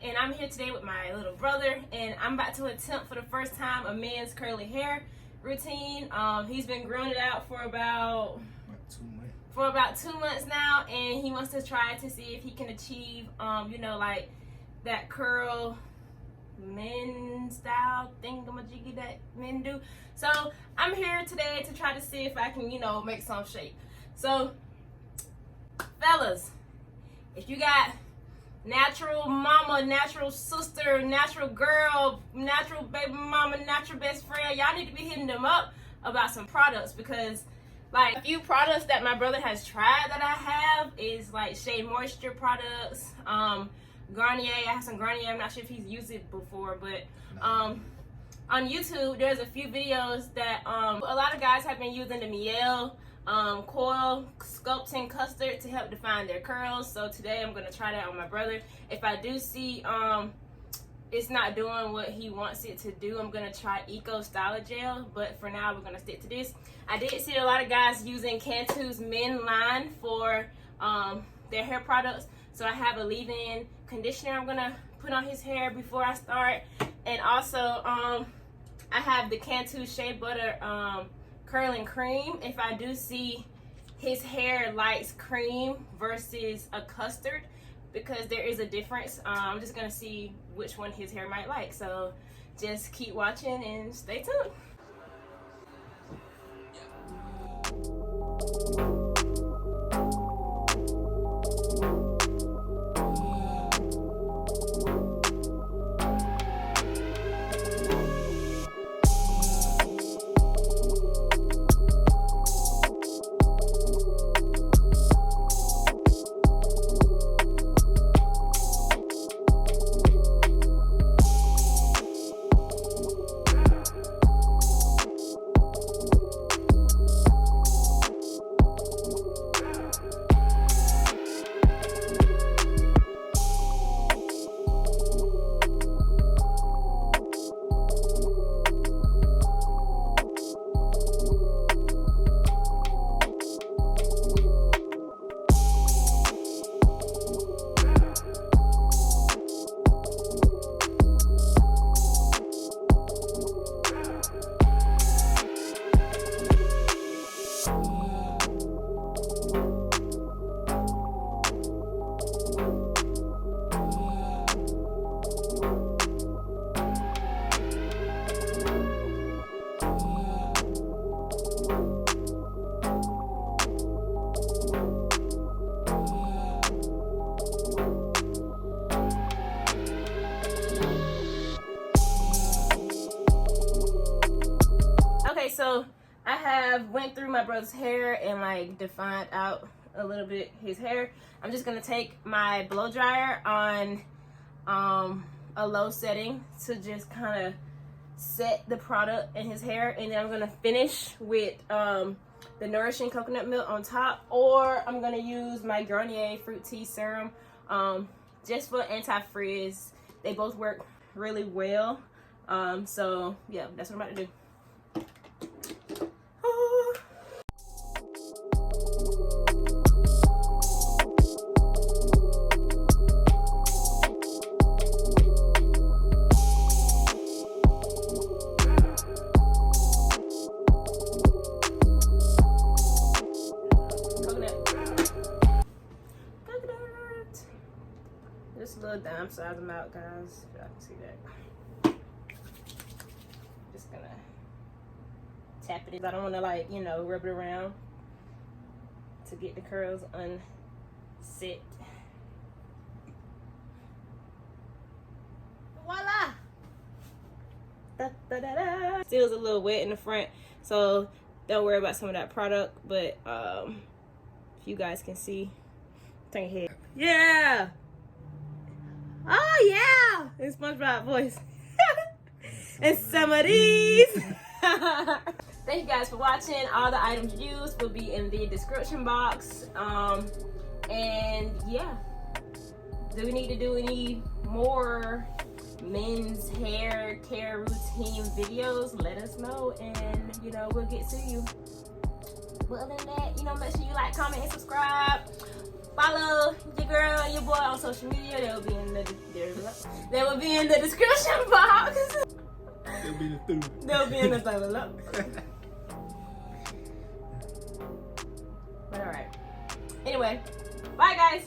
And I'm here today with my little brother, and I'm about to attempt for the first time a man's curly hair routine. He's been growing it out for about 2 months now, and he wants to try to see if he can achieve you know, like that curl men style thingamajiggy that men do. So I'm here today to try to see if I can, you know, make some shape. So fellas, if you got natural mama, natural sister, natural girl, natural baby mama, natural best friend, y'all need to be hitting them up about some products, because like a few products that my brother has tried that I have is like Shea moisture products, Garnier. I have some Garnier. I'm not sure if he's used it before, but on YouTube there's a few videos that a lot of guys have been using the Mielle coil Sculpting Custard to help define their curls. So today I'm gonna try that on my brother. If I do see it's not doing what he wants it to do, I'm gonna try Eco Styler Gel, but for now we're gonna stick to this. I did see a lot of guys using Cantu's men line for their hair products, so I have a leave-in conditioner I'm gonna put on his hair before I start, and also I have the Cantu Shea Butter curling cream. If I do see his hair likes cream versus a custard, because there is a difference, I'm just gonna see which one his hair might like. So just keep watching and stay tuned. So I have went through my brother's hair and like defined out a little bit his hair. I'm just gonna take my blow dryer on a low setting to just kind of set the product in his hair, and then I'm gonna finish with the nourishing coconut milk on top, or I'm gonna use my Garnier fruit tea serum just for anti-frizz. They both work really well. So yeah, that's what I'm about to do. Just a little dime size amount, guys. Y'all can see that. Just gonna tap it in. I don't want to, like, you know, rub it around to get the curls unset. Voila! Da, da, da, da. Still is a little wet in the front, so don't worry about some of that product. But if you guys can see, turn your head. Yeah. Oh yeah, it's SpongeBob voice. And some of these. Thank you guys for watching. All the items used will be in the description box. And yeah, do we need to do any more men's hair care routine videos? Let us know, and you know, we'll get to you. But other than that, you know, make sure you like, comment, and subscribe. Follow your girl and your boy on social media. They will be in the description box. They'll be in the thumbs. But alright. Anyway, bye guys.